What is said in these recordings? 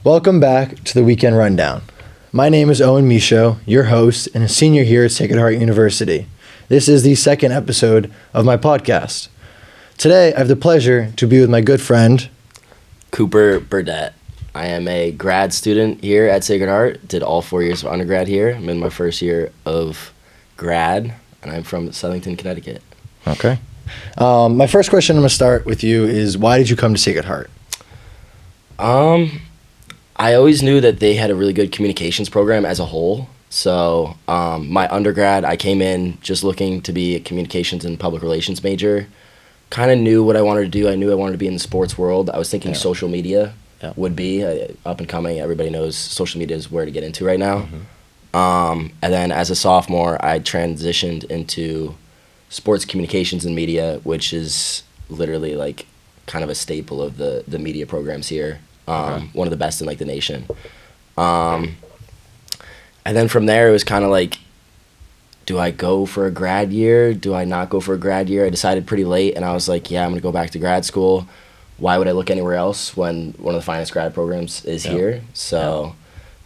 Welcome back to the Weekend Rundown. My name is Owen Michaud, your host and a senior here at Sacred Heart University. This is the second episode of my podcast. Today, I have the pleasure to be with my good friend, Cooper Burdette. I am a grad student here at Sacred Heart. Did all 4 years of undergrad here. I'm in my first year of grad, and I'm from Southington, Connecticut. Okay. My first question I'm going to start with you is, why did you come to Sacred Heart? I always knew that they had a really good communications program as a whole. So my undergrad, I came in just looking to be a communications and public relations major. Kind of knew what I wanted to do. I knew I wanted to be in the sports world. I was thinking social media would be up and coming. Everybody knows social media is where to get into right now. Mm-hmm. And then as a sophomore, I transitioned into sports communications and media, which is literally like kind of a staple of the media programs here. One of the best in like the nation. And then from there, it was kind of like, do I go for a grad year? Do I not go for a grad year? I decided pretty late, and I was like, yeah, I'm going to go back to grad school. Why would I look anywhere else when one of the finest grad programs is here? So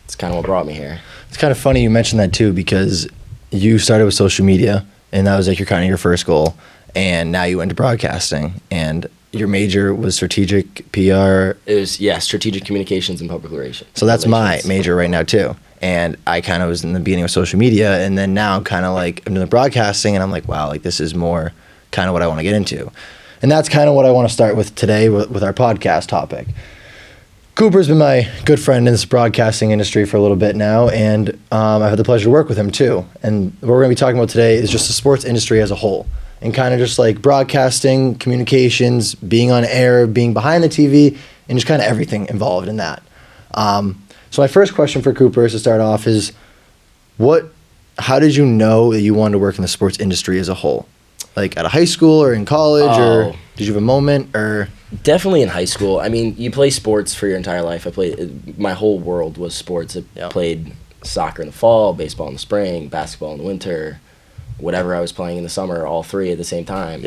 it's kind of what brought me here. It's kind of funny you mentioned that too, because you started with social media, and that was like your first goal, and now you went to broadcasting, and your major was strategic PR. It was, strategic communications and public relations. So that's my major right now too. And I kind of was in the beginning of social media, and then now I'm kind of like, I'm doing broadcasting, and I'm like, wow, like this is more kind of what I want to get into. And that's kind of what I want to start with today with our podcast topic. Cooper's been my good friend in this broadcasting industry for a little bit now, and I've had the pleasure to work with him too. And what we're going to be talking about today is just the sports industry as a whole, and kind of just like broadcasting, communications, being on air, being behind the TV, and just kind of everything involved in that. So my first question for Cooper to start off is, how did you know that you wanted to work in the sports industry as a whole? Like at a high school or in college, or did you have a moment? Or definitely in high school. I mean, you play sports for your entire life. My whole world was sports. I played soccer in the fall, baseball in the spring, basketball in the winter, whatever I was playing in the summer, all three at the same time.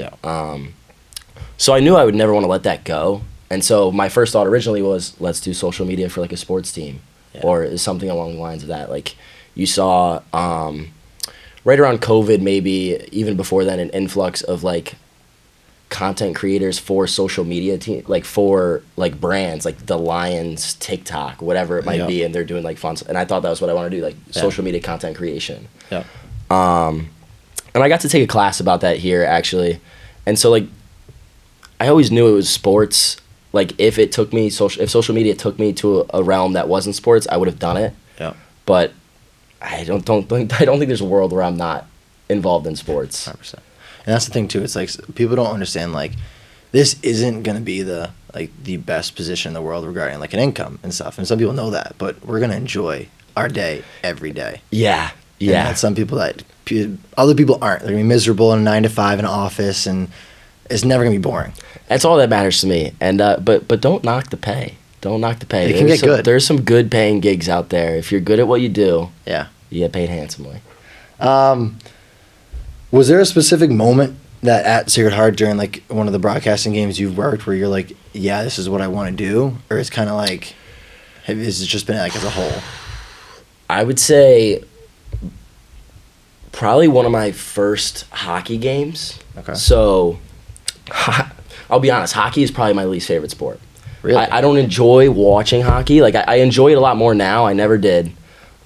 So I knew I would never want to let that go. And so my first thought originally was, let's do social media for like a sports team or something along the lines of that. Like you saw right around COVID, maybe even before then, an influx of like content creators for social media team, like for like brands, like the Lions, TikTok, whatever it might be. And they're doing like fun. And I thought that was what I want to do, like social media content creation. And I got to take a class about that here actually. And so like, I always knew it was sports. Like if social media took me to a realm that wasn't sports, I would have done it. But I don't think there's a world where I'm not involved in sports. 100%. And that's the thing too. It's like people don't understand, like this isn't going to be the best position in the world regarding like an income and stuff. And some people know that, but we're going to enjoy our day every day. Yeah. And that's some people that other people aren't. They're going to be miserable in a 9-to-5 in an office, and it's never going to be boring. That's all that matters to me. And but don't knock the pay. Don't knock the pay. It can get good. There's some good paying gigs out there. If you're good at what you do, you get paid handsomely. Was there a specific moment that at Sacred Heart during like one of the broadcasting games you've worked where you're like, yeah, this is what I want to do? Or it's kind of like, has it just been like as a whole? I would say probably one of my first hockey games. Okay. So I'll be honest, hockey is probably my least favorite sport. Really? I don't enjoy watching hockey. Like I enjoy it a lot more now. I never did.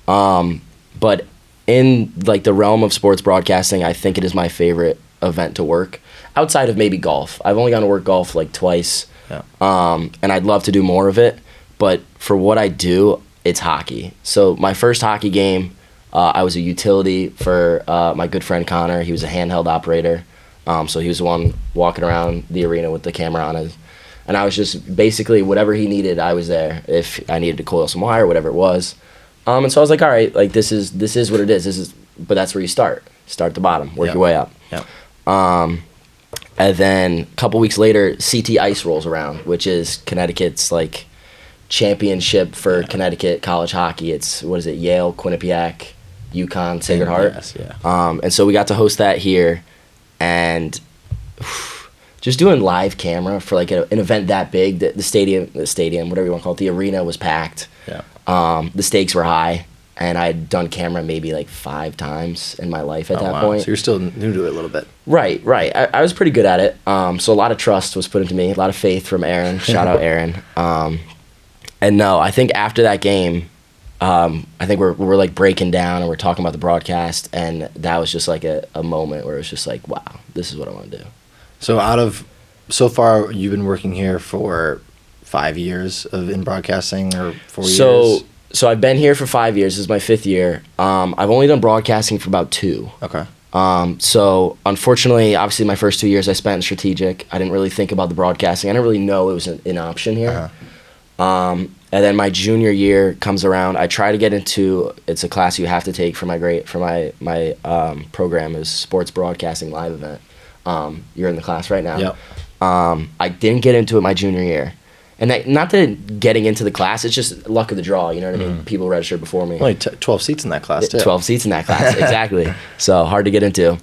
But in like the realm of sports broadcasting, I think it is my favorite event to work. Outside of maybe golf. I've only gone to work golf like twice. And I'd love to do more of it. But for what I do, it's hockey. So my first hockey game, I was a utility for my good friend Connor. He was a handheld operator. So he was the one walking around the arena with the camera on it. And I was just basically whatever he needed, I was there. If I needed to coil some wire, whatever it was. And so I was like, all right, like this is what it is. But that's where you start. Start at the bottom, work your way up. And then a couple weeks later, CT Ice rolls around, which is Connecticut's like championship for Connecticut college hockey. It's, what is it, Yale, Quinnipiac, UConn, Sacred Heart. Yes, and so we got to host that here, and just doing live camera for like an event that big, the stadium, whatever you want to call it, the arena was packed. Yeah. The stakes were high, and I'd done camera maybe like 5 times in my life at that wow. point. So you're still new to it a little bit. Right. I was pretty good at it. So a lot of trust was put into me, a lot of faith from Aaron. Shout out Aaron. And no, I think after that game, I think we're like breaking down and we're talking about the broadcast, and that was just like a moment where it was just like, wow, this is what I want to do. So far, you've been working here for 5 years in broadcasting, or 4 years? So I've been here for 5 years. This is my 5th year. I've only done broadcasting for about 2. Okay. So unfortunately, obviously my first 2 years I spent in strategic. I didn't really think about the broadcasting. I didn't really know it was an option here. And then my junior year comes around. I try to get into, it's a class you have to take for my program is sports broadcasting live event. You're in the class right now. Yep. I didn't get into it my junior year. And not that getting into the class, it's just luck of the draw, you know what I mean? People registered before me. Only 12 seats in that class, too. 12 seats in that class, exactly. So hard to get into.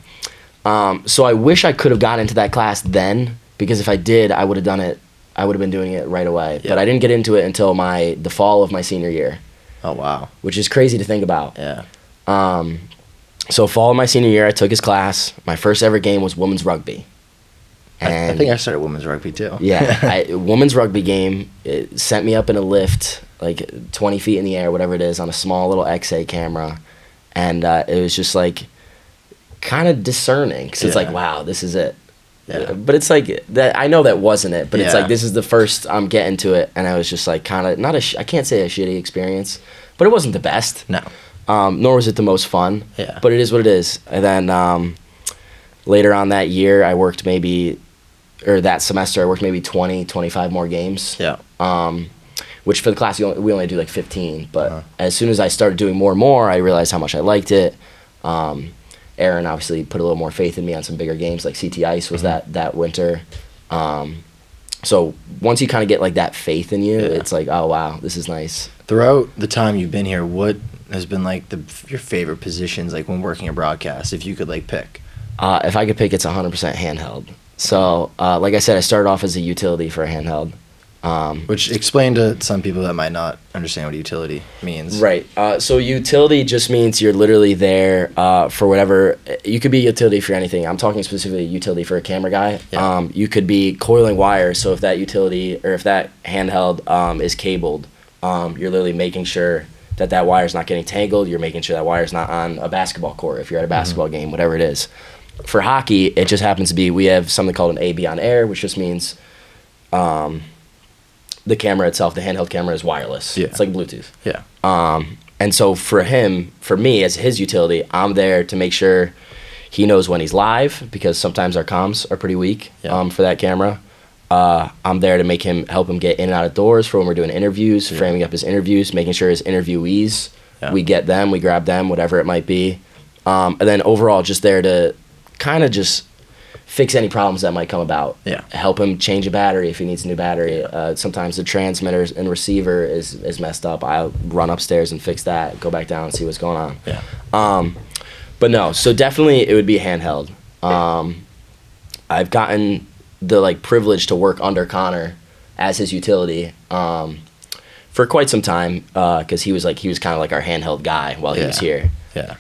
So I wish I could have gotten into that class then, because if I did, I would have done it. I would have been doing it right away. Yep. But I didn't get into it until the fall of my senior year. Oh, wow. Which is crazy to think about. Yeah. So fall of my senior year, I took his class. My first ever game was women's rugby. And I think I started women's rugby, too. Yeah. Women's rugby game, it sent me up in a lift, like 20 feet in the air, whatever it is, on a small little XA camera. And it was just like kind of discerning, because it's like, wow, this is it. Yeah. But it's like that. I know that wasn't it, but it's like this is the first I'm getting to it, and I was just like kind of I can't say a shitty experience, but it wasn't the best. No. Nor was it the most fun. Yeah. But it is what it is. And then later on that year, I worked that semester I worked maybe 20, 25 more games. Yeah. Which for the class we only do like 15. But as soon as I started doing more and more, I realized how much I liked it. Aaron obviously put a little more faith in me on some bigger games, like CT Ice was that winter. So once you kind of get like that faith in you, it's like, oh wow, this is nice. Throughout the time you've been here, what has been like your favorite positions, like when working a broadcast, if you could like pick? If I could pick, it's 100% handheld. So like I said, I started off as a utility for a handheld. Which explain to some people that might not understand what utility means. Right. So utility just means you're literally there for whatever. You could be a utility for anything. I'm talking specifically utility for a camera guy. Yeah. You could be coiling wires. So if that utility or if that handheld is cabled, you're literally making sure that wire's not getting tangled. You're making sure that wire's not on a basketball court if you're at a basketball game, whatever it is. For hockey, it just happens to be we have something called an AB on air, which just means the camera itself, the handheld camera, is wireless. Yeah. It's like Bluetooth. Yeah. And so for me, as his utility, I'm there to make sure he knows when he's live, because sometimes our comms are pretty weak for that camera. I'm there to help him get in and out of doors for when we're doing interviews, framing up his interviews, making sure his interviewees, we get them, we grab them, whatever it might be. And then overall, just there to kind of just fix any problems that might come about. Yeah. Help him change a battery if he needs a new battery. Sometimes the transmitter and receiver is messed up. I'll run upstairs and fix that, go back down and see what's going on. Yeah. But no, so definitely it would be handheld. I've gotten the privilege to work under Connor as his utility for quite some time, because he was kind of like our handheld guy while he was here. Yeah.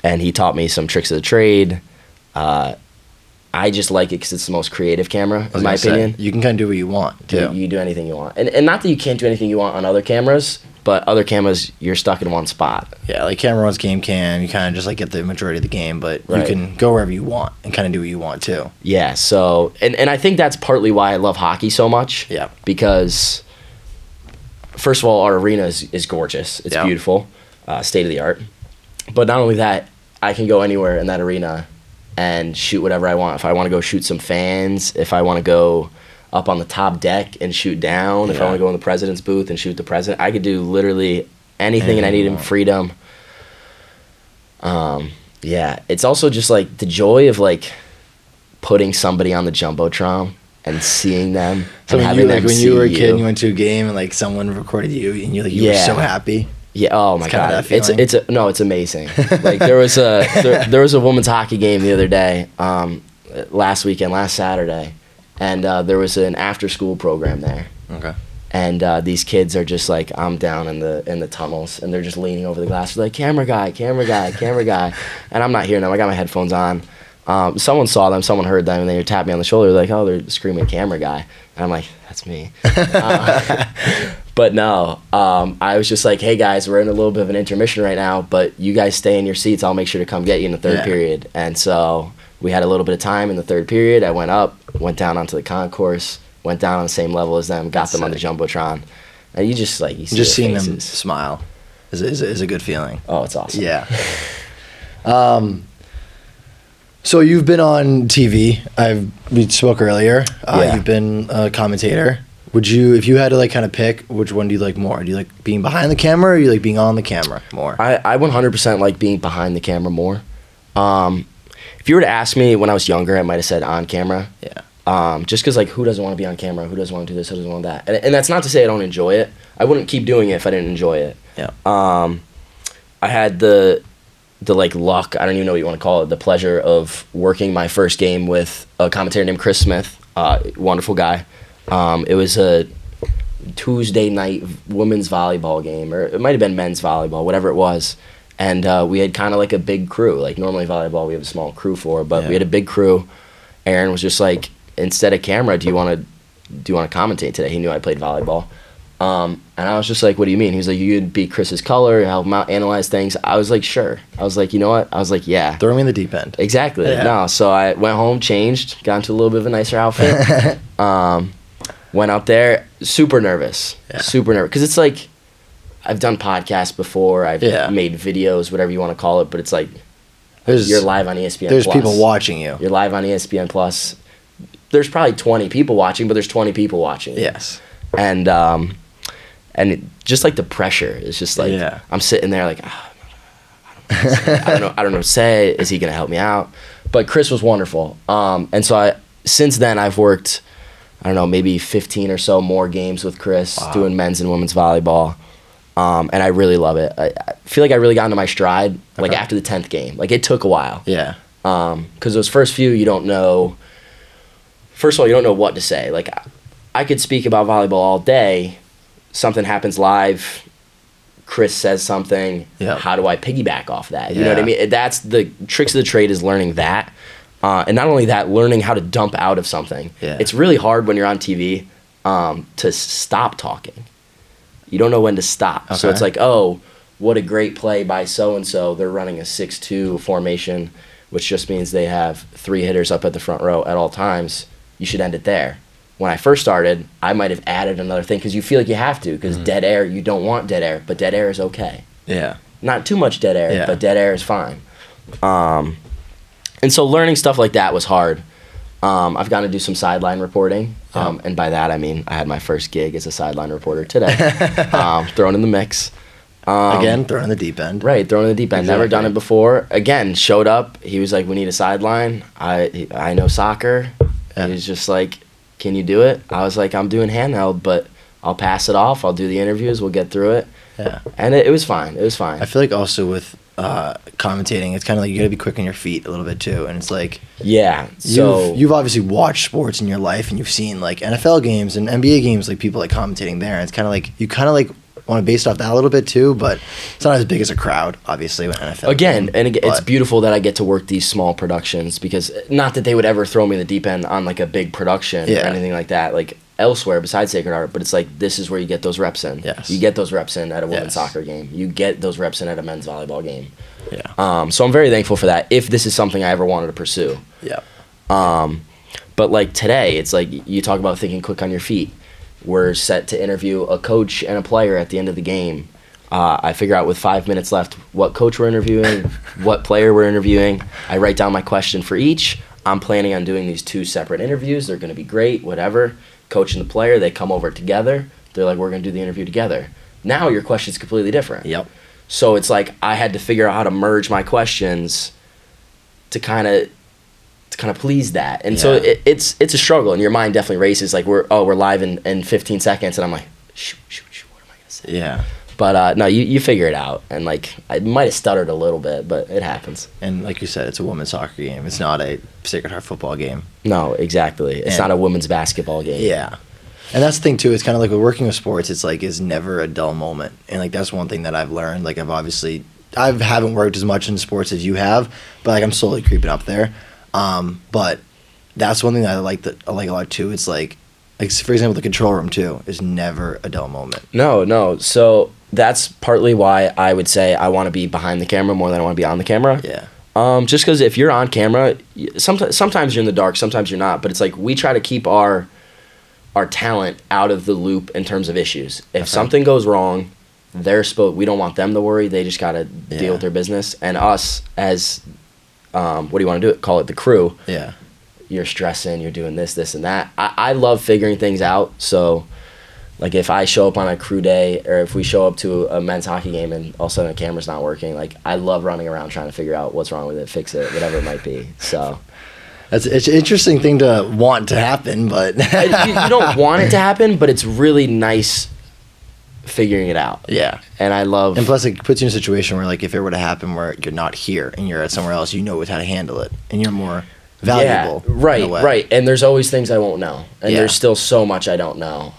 And he taught me some tricks of the trade. I just like it because it's the most creative camera, in my opinion. You can kind of do what you want, too. You do anything you want. And not that you can't do anything you want on other cameras, but other cameras, you're stuck in one spot. Yeah, like Camera One's Game Cam, you kind of just get the majority of the game, but you can go wherever you want and kind of do what you want, too. Yeah, so, and I think that's partly why I love hockey so much. Yeah. Because, first of all, our arena is gorgeous. It's beautiful, state of the art. But not only that, I can go anywhere in that arena and shoot whatever I want. If I want to go shoot some fans, if I want to go up on the top deck and shoot down, if I want to go in the president's booth and shoot the president, I could do literally anything, and I need freedom. It's also just the joy of putting somebody on the Jumbotron and seeing them. So when you were a kid and you went to a game and someone recorded you and you were so happy. Yeah. Oh my God. It's amazing. There was a women's hockey game the other day. last weekend, last Saturday, and there was an after-school program there. Okay. And these kids are just like, I'm down in the tunnels, and they're just leaning over the glass, like, camera guy, camera guy, camera guy. And I'm not hearing them. I got my headphones on. Someone saw them, someone heard them, and they tapped me on the shoulder, like, oh, they're screaming camera guy. And I'm like, that's me. But no, I was just like, hey guys, we're in a little bit of an intermission right now, but you guys stay in your seats. I'll make sure to come get you in the third period. And so we had a little bit of time in the third period. I went up, went down onto the concourse, went down on the same level as them, got them on the Jumbotron. And you just like, you see just seeing faces. them smile is a good feeling. Oh, it's awesome. Yeah. So you've been on TV. We spoke earlier. Yeah. You've been a commentator. Would you, if you had to like kind of pick, which one do you like more? Do you like being behind the camera, or do you like being on the camera more? I 100% like being behind the camera more. If you were to ask me when I was younger, I might have said on camera. Yeah. Just because, like, who doesn't want to be on camera? Who doesn't want to do this? Who doesn't want that? And that's not to say I don't enjoy it. I wouldn't keep doing it if I didn't enjoy it. Yeah. I had the like luck, I don't even know what you want to call it, the pleasure of working my first game with a commentator named Chris Smith, wonderful guy. It was a Tuesday night women's volleyball game, or it might have been men's volleyball, whatever it was. And we had kind of like a big crew. Like normally volleyball we have a small crew for, but we had a big crew. Aaron was just like, instead of camera, do you want to commentate today? He knew I played volleyball. And I was just like, what do you mean? He was like, you'd be Chris's color, help him out, analyze things. I was like, sure. I was like, you know what? I was like, yeah. Throw me in the deep end. Exactly. Yeah. No, so I went home, changed, got into a little bit of a nicer outfit. Went up there, super nervous. Yeah. Super nervous. Because it's like, I've done podcasts before. I've made videos, whatever you want to call it. But it's like, you're live on ESPN+. There's people watching you. You're live on ESPN+. There's probably 20 people watching, but there's 20 people watching. Yes. And just like the pressure is just like, I'm sitting there like, I don't know what to say. Is he going to help me out? But Chris was wonderful. And so since then I've worked, I don't know, maybe 15 or so more games with Chris doing men's and women's volleyball. And I really love it. I feel like I really got into my stride like after the 10th game. Like it took a while. Yeah. Because those first few, you don't know. First of all, you don't know what to say. Like I could speak about volleyball all day. Something happens live. Chris says something. Yep. How do I piggyback off that? You know what I mean? That's the tricks of the trade, is learning that. And not only that, learning how to dump out of something. Yeah. It's really hard when you're on TV to stop talking. You don't know when to stop. Okay. So it's like, oh, what a great play by so-and-so. They're running a 6-2 formation, which just means they have 3 hitters up at the front row at all times. You should end it there. When I first started, I might have added another thing because you feel like you have to, because dead air, you don't want dead air, but dead air is okay. Yeah. Not too much dead air, but dead air is fine. And so learning stuff like that was hard. I've gotten to do some sideline reporting, and by that I mean I had my first gig as a sideline reporter today, thrown in the mix. Again, thrown in the deep end. Right, thrown in the deep end. Exactly. Never done it before. Again, showed up. He was like, we need a sideline. I know soccer. Yeah. He was just like, can you do it? I was like, I'm doing handheld, but I'll pass it off. I'll do the interviews. We'll get through it. Yeah. And it was fine. It was fine. I feel like also with commentating, it's kind of like you got to be quick on your feet a little bit too. And it's like, yeah. So you've obviously watched sports in your life, and you've seen like NFL games and NBA games, like people like commentating there. And it's kind of like you kind of like want to base off that a little bit too, but it's not as big as a crowd, obviously, when NFL. It's beautiful that I get to work these small productions, because not that they would ever throw me in the deep end on like a big production or anything like that, like elsewhere besides Sacred Heart, but it's like, this is where you get those reps in. Yes. You get those reps in at a women's soccer game. You get those reps in at a men's volleyball game. Yeah. So I'm very thankful for that, if this is something I ever wanted to pursue. Yeah. But like today, it's like you talk about thinking quick on your feet. We're set to interview a coach and a player at the end of the game. I figure out with 5 minutes left what coach we're interviewing, what player we're interviewing. I write down my question for each. I'm planning on doing these 2 separate interviews. They're going to be great, whatever. Coach and the player, they come over together. They're like, we're going to do the interview together. Now your question's completely different. Yep. So it's like I had to figure out how to merge my questions to kind of please that. And so it's a struggle, and your mind definitely races. Like we're live in 15 seconds, and I'm like, shoot, what am I going to say? Yeah. But no, you figure it out. And like I might have stuttered a little bit, but it happens. And like you said, it's a women's soccer game. It's not a Sacred Heart football game. No, exactly. It's not a women's basketball game. Yeah. And that's the thing too. It's kind of like with working with sports. It's like it's never a dull moment, and like that's one thing that I've learned. Like I haven't worked as much in sports as you have, but like I'm slowly creeping up there. But that's one thing that I like a lot too. It's like for example, the control room too is never a dull moment. No. So that's partly why I would say I want to be behind the camera more than I want to be on the camera. Yeah. Just because if you're on camera, sometimes you're in the dark, sometimes you're not. But it's like we try to keep our talent out of the loop in terms of issues. If something goes wrong, we don't want them to worry. They just got to deal with their business. And us as, what do you want to do? Call it the crew. Yeah. You're stressing, you're doing this, and that. I love figuring things out. So, like if I show up on a crew day or if we show up to a men's hockey game and all of a sudden the camera's not working, like I love running around trying to figure out what's wrong with it, fix it, whatever it might be. So. It's an interesting thing to want to happen, but you don't want it to happen, but it's really nice figuring it out. Yeah. And I love... And plus it puts you in a situation where like if it were to happen where you're not here and you're at somewhere else, you know how to handle it and you're more valuable. Yeah, right. And there's always things I won't know. And there's still so much I don't know.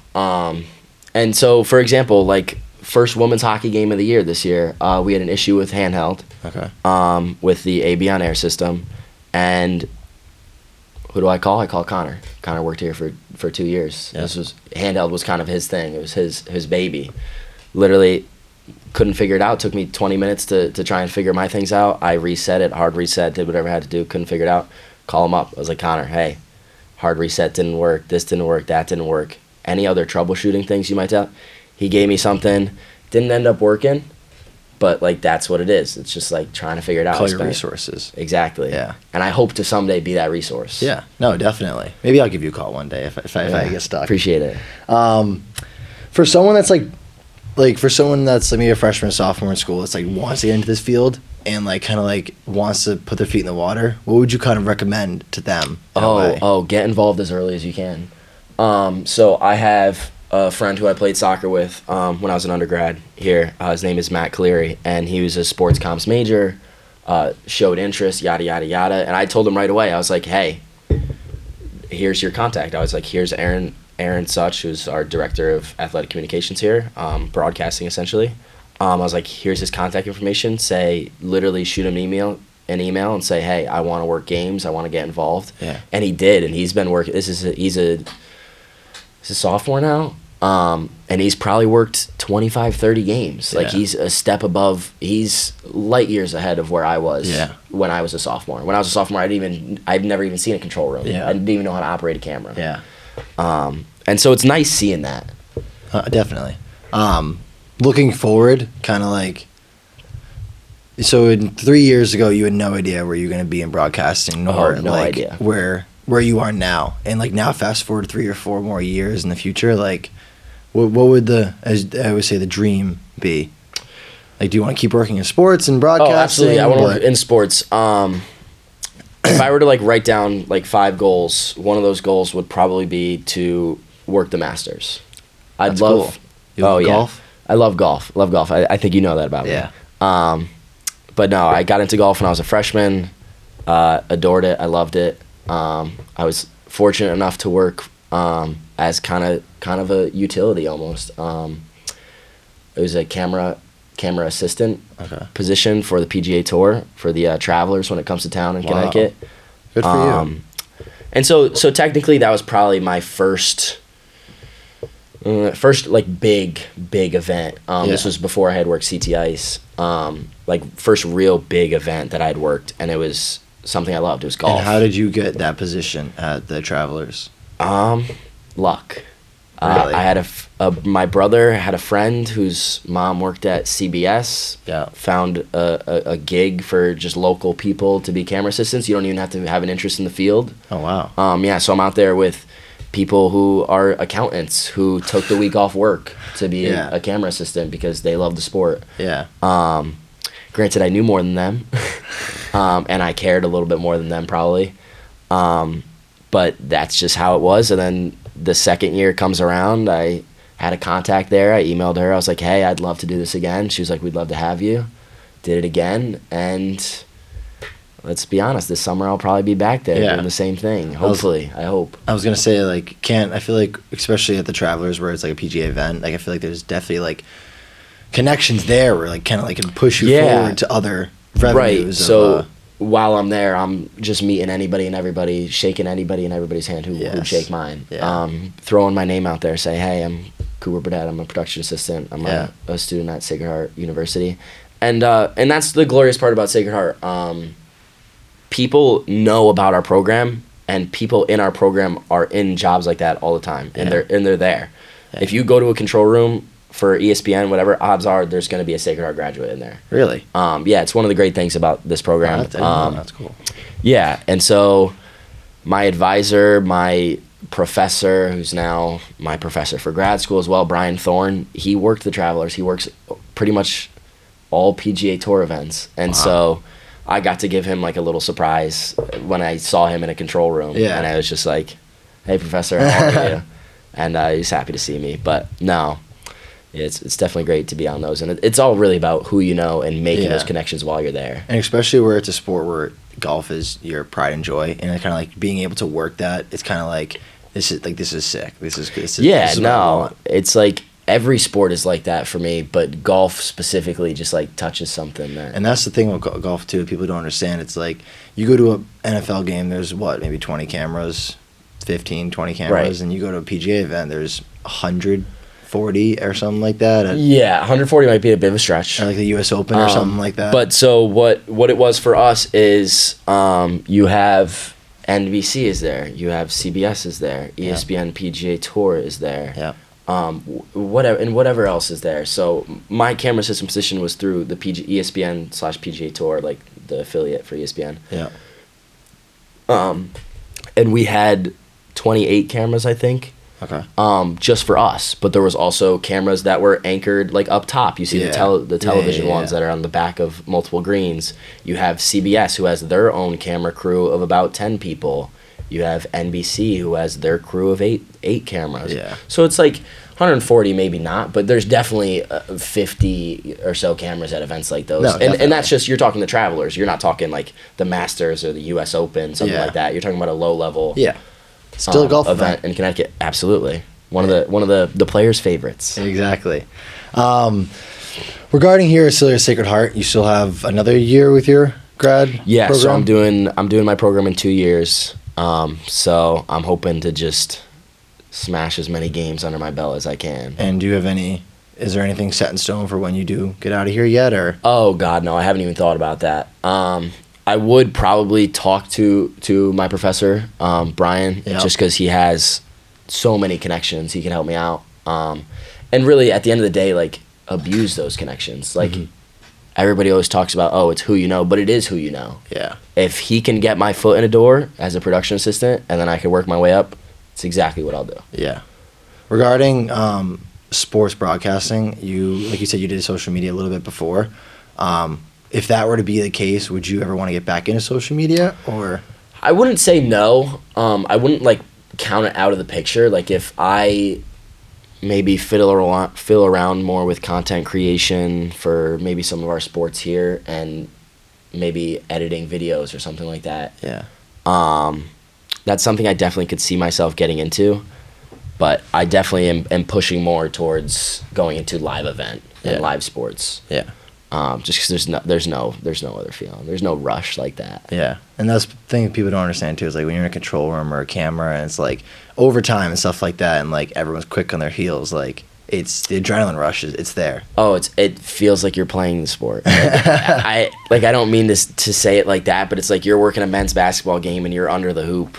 And so, for example, like first women's hockey game of the year this year, we had an issue with handheld. Okay. With the AB on air system. And... who do I call? I call Connor. Connor worked here for 2 years. Yeah. Handheld was kind of his thing. It was his baby. Literally couldn't figure it out. Took me 20 minutes to try and figure my things out. I reset it, hard reset, did whatever I had to do, couldn't figure it out. Call him up. I was like, Connor, hey, hard reset didn't work, this didn't work, that didn't work. Any other troubleshooting things you might have? He gave me something, didn't end up working. But, like, that's what it is. It's just, like, trying to figure it out. Call your resources. Exactly. Yeah. And I hope to someday be that resource. Yeah. No, definitely. Maybe I'll give you a call one day if I get stuck. Appreciate it. For someone that's, like for someone that's, like, maybe a freshman or sophomore in school that's, like, wants to get into this field and, like, kind of, like, wants to put their feet in the water, what would you kind of recommend to them? Get involved as early as you can. So I have... a friend who I played soccer with when I was an undergrad here. His name is Matt Cleary, and he was a sports comms major, showed interest, yada, yada, yada. And I told him right away, I was like, hey, here's your contact. I was like, here's Aaron Such, who's our director of athletic communications here, broadcasting essentially. I was like, here's his contact information. Literally shoot him an email and say, hey, I want to work games. I want to get involved. Yeah. And he did, and he's been working. He's a sophomore now. And he's probably worked 25, 30 games. Like, he's a step above. He's light years ahead of where I was when I was a sophomore. When I was a sophomore, I'd never even seen a control room. Yeah. I didn't even know how to operate a camera. Yeah. And so it's nice seeing that. Definitely. Looking forward, kind of like... So 3 years ago, you had no idea where you were going to be in broadcasting. No idea. Where you are now. And, like, now fast forward 3 or 4 more years in the future, like... What would as I always say, the dream be? Like, do you want to keep working in sports and broadcasting? Oh, absolutely. I want to work in sports. If I were to, like, write down, like, 5 goals, one of those goals would probably be to work the Masters. That's cool. You love golf? I love golf. I think you know that about me. Yeah. But no, I got into golf when I was a freshman. Adored it. I loved it. I was fortunate enough to work as kind of a utility almost. It was a camera assistant position for the PGA Tour for the Travelers when it comes to town in Connecticut. Good for you. And so technically that was probably my first like big event. This was before I had worked CT Ice. Like first real big event that I'd worked, and it was something I loved. It was golf. And how did you get that position at the Travelers? Luck. Really? I had my brother had a friend whose mom worked at CBS. Yeah. Found a gig for just local people to be camera assistants. You don't even have to have an interest in the field. Oh wow. Yeah. So I'm out there with people who are accountants who took the week off work to be a camera assistant because they love the sport. Yeah. Granted, I knew more than them, and I cared a little bit more than them probably. But that's just how it was. And then the second year comes around, I had a contact there. I emailed her. I was like, hey, I'd love to do this again. She was like, we'd love to have you. Did it again, and let's be honest, this summer I'll probably be back there doing the same thing. Hopefully, I hope. I was gonna say, like, I feel like, especially at the Travelers where it's like a PGA event, like I feel like there's definitely like connections there where like kind of like can push you forward to other revenues. Right. So while I'm there, I'm just meeting anybody and everybody, shaking anybody and everybody's hand who'd shake mine. Yeah. Throwing my name out there, say, hey, I'm Cooper Burdette. I'm a production assistant. I'm a student at Sacred Heart University. And that's the glorious part about Sacred Heart. People know about our program, and people in our program are in jobs like that all the time, and they're there. Yeah. If you go to a control room for ESPN, whatever, odds are there's going to be a Sacred Heart graduate in there. Really? Yeah, it's one of the great things about this program. That's cool. Yeah, and so my advisor, my professor, who's now my professor for grad school as well, Brian Thorne, he worked the Travelers. He works pretty much all PGA Tour events, and so I got to give him like a little surprise when I saw him in a control room, and I was just like, hey, professor, how are you? And he's happy to see me. But no, it's definitely great to be on those, and it's all really about who you know and making those connections while you're there. And especially where it's a sport where golf is your pride and joy, and kind of like being able to work that, it's kind of like this is sick. This is it's like every sport is like that for me, but golf specifically just like touches something there. And that's the thing with golf too. People don't understand. It's like you go to an NFL game, there's maybe 20 cameras, 15, 20 cameras, and you go to a PGA event, there's 140 or something like that. 140 might be a bit of a stretch. Or like the U.S. Open or something like that. But so what it was for us is you have NBC is there, you have CBS is there, ESPN PGA Tour is there. Yeah. Whatever else is there. So my camera system position was through the ESPN/PGA Tour, like the affiliate for ESPN. Yeah. And we had 28 cameras, I think. Okay. Just for us, but there was also cameras that were anchored like up top. You see the television ones that are on the back of multiple greens. You have CBS, who has their own camera crew of about 10 people. You have NBC, who has their crew of eight cameras. Yeah. So it's like 140, maybe not, but there's definitely 50 or so cameras at events like those. No, and that's just, you're talking the Travelers. You're not talking like the Masters or the U.S. Open, something like that. You're talking about a low level. Yeah. Still a golf event in Connecticut. Absolutely. One of the players' favorites. Exactly. Regarding here at Sacred Heart, you still have another year with your grad program? So I'm doing my program in 2 years. So I'm hoping to just smash as many games under my belt as I can. And is there anything set in stone for when you do get out of here yet, or? Oh God, no, I haven't even thought about that. I would probably talk to my professor, Brian, just because he has so many connections. He can help me out. And really, at the end of the day, like, abuse those connections. Like, everybody always talks about, oh, it's who you know, but it is who you know. Yeah. If he can get my foot in a door as a production assistant, and then I can work my way up, it's exactly what I'll do. Yeah. Regarding sports broadcasting, like you said, you did social media a little bit before. If that were to be the case, would you ever want to get back into social media, or? I wouldn't say no. I wouldn't like count it out of the picture. Like if I maybe fiddle around more with content creation for maybe some of our sports here, and maybe editing videos or something like that. Yeah. That's something I definitely could see myself getting into, but I definitely am pushing more towards going into live event and live sports. Yeah. Just because there's no other feeling. There's no rush like that. Yeah, and that's the thing people don't understand too, is like when you're in a control room or a camera and it's like overtime and stuff like that, and like everyone's quick on their heels, like it's the adrenaline rush it's there. Oh, it feels like you're playing the sport. I don't mean to say it like that, but it's like you're working a men's basketball game and you're under the hoop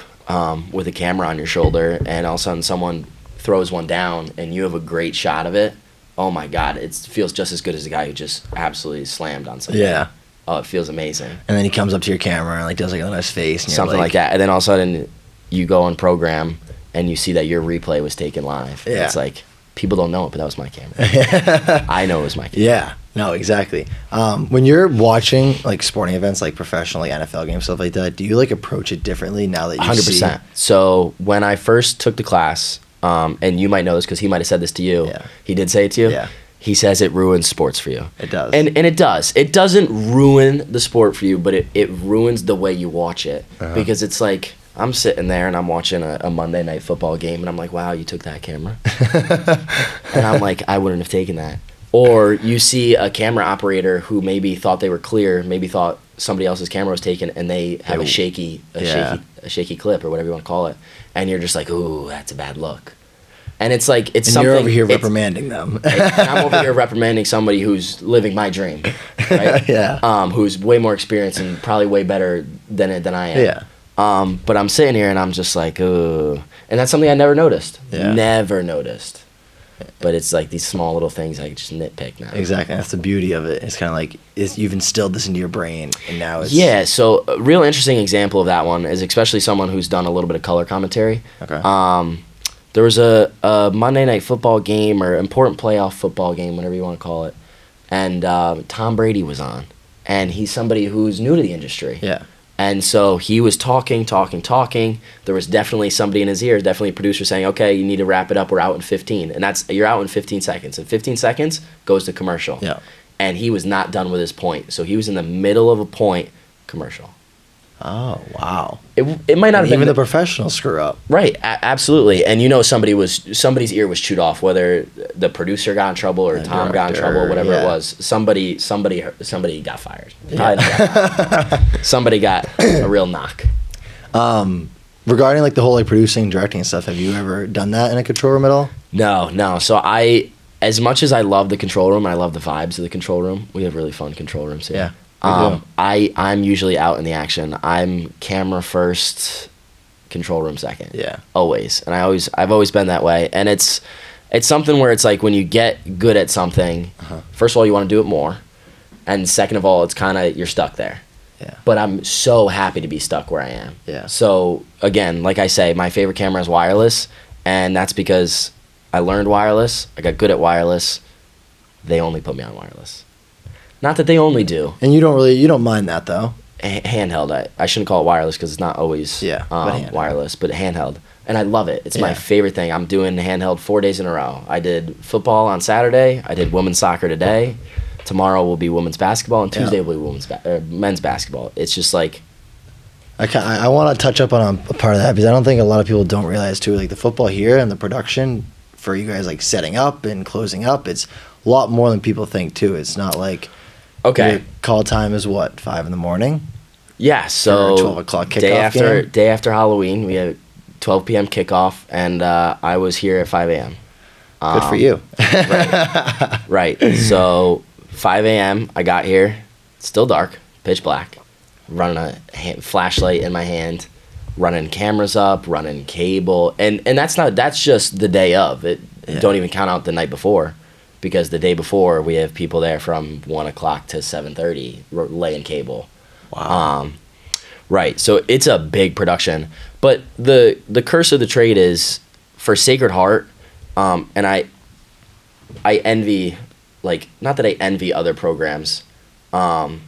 with a camera on your shoulder, and all of a sudden someone throws one down and you have a great shot of it. Oh my God, it feels just as good as the guy who just absolutely slammed on something. Yeah. Oh, it feels amazing. And then he comes up to your camera and like does like a nice face. And something like that. And then all of a sudden you go on program and you see that your replay was taken live. Yeah. It's like, people don't know it, but that was my camera. I know it was my camera. Yeah. No, exactly. When you're watching like sporting events, like professional, like NFL games, stuff like that, do you like approach it differently now that you 100%. So when I first took the class, and you might know this because he might have said this to you. Yeah. He did say it to you? Yeah. He says it ruins sports for you. It does. And it does. It doesn't ruin the sport for you, but it ruins the way you watch it. Because it's like, I'm sitting there and I'm watching a Monday Night Football game, and I'm like, wow, you took that camera? And I'm like, I wouldn't have taken that. Or you see a camera operator who maybe thought they were clear, maybe thought somebody else's camera was taken, and they have a shaky clip or whatever you want to call it, and you're just like, ooh, that's a bad look. And it's like, it's and something. You're over here reprimanding them. And I'm over here reprimanding somebody who's living my dream, right? Yeah. Who's way more experienced and probably way better than I am. Yeah. But I'm sitting here and I'm just like, ugh. And that's something I never noticed. Yeah. Never noticed. But it's like these small little things I just nitpick now. Exactly. That's the beauty of it. It's kind of like you've instilled this into your brain, and now it's... Yeah, so a real interesting example of that one is especially someone who's done a little bit of color commentary. Okay. There was a Monday Night Football game or important playoff football game, whatever you want to call it, and Tom Brady was on. And he's somebody who's new to the industry. Yeah. And so he was talking. There was definitely somebody in his ear, definitely a producer saying, okay, you need to wrap it up. We're out in 15. And you're out in 15 seconds. And 15 seconds goes to commercial. Yeah. And he was not done with his point. So he was in the middle of a point, commercial. Oh, wow. It might not have been... Even the professionals screw up. Right, absolutely. And somebody's ear was chewed off, whether the producer got in trouble or Tom got in trouble, whatever it was. Somebody got fired. Somebody got a real knock. Regarding like the whole like producing, directing and stuff, have you ever done that in a control room at all? No. So as much as I love the control room, I love the vibes of the control room. We have really fun control rooms here. Yeah. I'm usually out in the action. I'm camera first, control room second. Yeah. Always. And I've always been that way. And it's something where it's like when you get good at something, first of all, you want to do it more. And second of all, it's kind of, you're stuck there. Yeah. But I'm so happy to be stuck where I am. Yeah. So again, like I say, my favorite camera is wireless. And that's because I learned wireless. I got good at wireless. They only put me on wireless. Not that they only do. And you don't mind that though. Handheld. I shouldn't call it wireless because it's not always wireless, but handheld. And I love it. It's my favorite thing. I'm doing handheld 4 days in a row. I did football on Saturday. I did women's soccer today. Tomorrow will be women's basketball, and Tuesday will be men's basketball. It's just like... I want to touch up on a part of that because I don't think a lot of people don't realize too, like the football here and the production for you guys like setting up and closing up, it's a lot more than people think too. It's not like... Okay. Your call time is what, 5 a.m? Yeah, so 12 o'clock kickoff day after Halloween, we had 12 p.m. kickoff, and I was here at 5 a.m. Good for you. Right. So 5 a.m. I got here, still dark, pitch black, running a flashlight in my hand, running cameras up, running cable, and that's just the day of it. Yeah. Don't even count out the night before. Because the day before, we have people there from 1 o'clock to 7:30 laying cable. Wow. Right. So it's a big production. But the curse of the trade is for Sacred Heart, and I envy, like, not that I envy other programs. I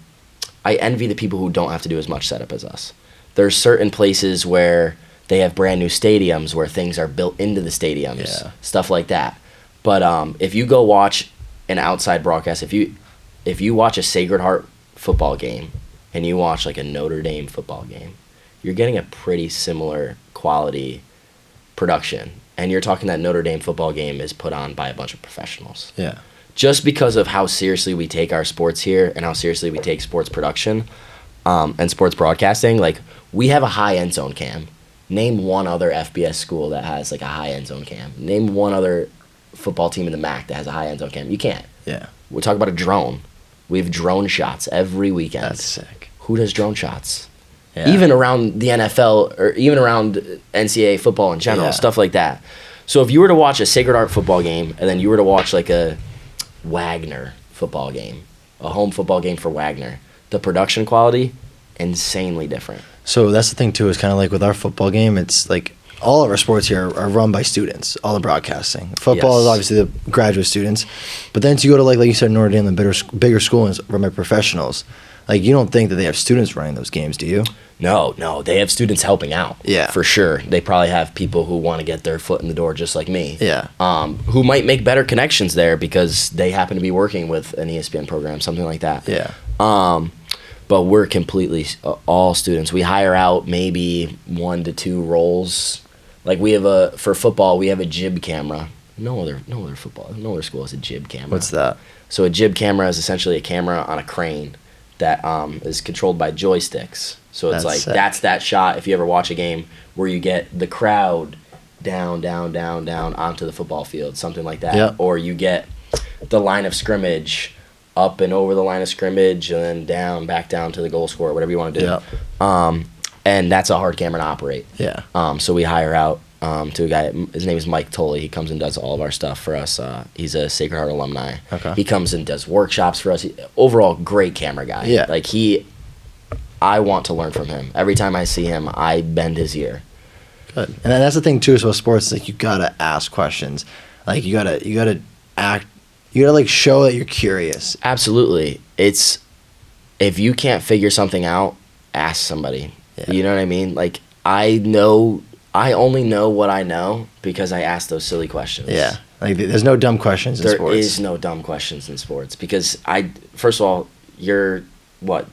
envy the people who don't have to do as much setup as us. There's certain places where they have brand new stadiums where things are built into the stadiums, stuff like that. But if you go watch an outside broadcast, if you watch a Sacred Heart football game and you watch like a Notre Dame football game, you're getting a pretty similar quality production. And you're talking that Notre Dame football game is put on by a bunch of professionals. Yeah. Just because of how seriously we take our sports here and how seriously we take sports production and sports broadcasting, like we have a high end zone cam. Name one other FBS school that has like a high end zone cam. Name one other football team in the MAC that has a high end zone cam. You can't. Yeah. We're talking about a drone. We have drone shots every weekend. That's sick. Who does drone shots? Yeah. Even around the NFL or even around NCAA football in general, stuff like that. So if you were to watch a Sacred Heart football game and then you were to watch like a Wagner football game, a home football game for Wagner, the production quality, insanely different. So that's the thing too, is kind of like with our football game, it's like all of our sports here are run by students, all the broadcasting. Football is obviously the graduate students, but then you go to like you said, Notre Dame, the bigger school is run by professionals. Like, you don't think that they have students running those games, do you? No, they have students helping out. Yeah. For sure. They probably have people who want to get their foot in the door just like me. Yeah. Who might make better connections there because they happen to be working with an ESPN program, something like that. Yeah. But we're completely all students. We hire out maybe 1 to 2 roles. Like for football, we have a jib camera. No other school has a jib camera. What's that? So a jib camera is essentially a camera on a crane that is controlled by joysticks. So it's that's that shot if you ever watch a game where you get the crowd down onto the football field, something like that. Yep. Or you get the line of scrimmage up and over the line of scrimmage and then back down to the goal scorer, whatever you want to do. Yep. And that's a hard camera to operate. Yeah. So we hire out to a guy, his name is Mike Tolley. He comes and does all of our stuff for us. He's a Sacred Heart alumni. Okay. He comes and does workshops for us. Overall, great camera guy. Yeah. Like I want to learn from him. Every time I see him, I bend his ear. Good. And that's the thing too, is with sports, like, you gotta ask questions. Like, you gotta act, you gotta like show that you're curious. Absolutely. It's, if you can't figure something out, ask somebody. Yeah. You know what I mean? Like, I only know what I know because I ask those silly questions. Yeah. Like, there's no dumb questions in sports. There is no dumb questions in sports because first of all, you're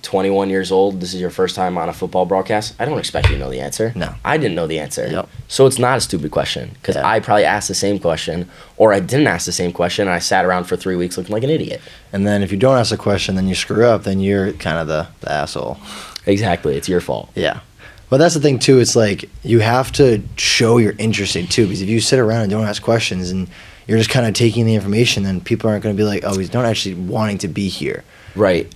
21 years old. This is your first time on a football broadcast. I don't expect you to know the answer. No. I didn't know the answer. Yep. So it's not a stupid question because I probably asked the same question or I didn't ask the same question and I sat around for 3 weeks looking like an idiot. And then if you don't ask a question, then you screw up, then you're kind of the asshole. Exactly. It's your fault. Yeah. But that's the thing too, it's like you have to show you're interested too, because if you sit around and don't ask questions and you're just kind of taking the information, then people aren't going to be like, oh, he's not actually wanting to be here. Right.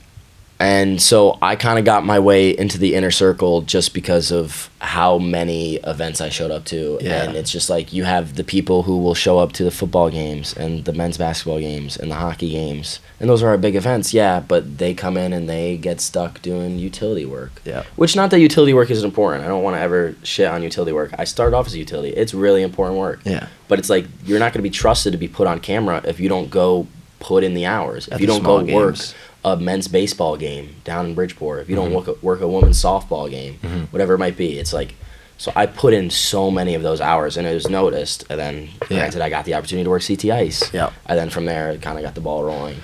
And so I kind of got my way into the inner circle just because of how many events I showed up to. Yeah. And it's just like you have the people who will show up to the football games and the men's basketball games and the hockey games. And those are our big events, yeah, but they come in and they get stuck doing utility work. Yeah. Which, not that utility work isn't important. I don't want to ever shit on utility work. I started off as a utility. It's really important work. Yeah. But it's like you're not going to be trusted to be put on camera if you don't go put in the hours. If you don't go work a men's baseball game down in Bridgeport, if you don't work a women's softball game, whatever it might be, it's like, so I put in so many of those hours and it was noticed. And then, granted, I got the opportunity to work CT Ice. Yeah. And then from there, it kind of got the ball rolling.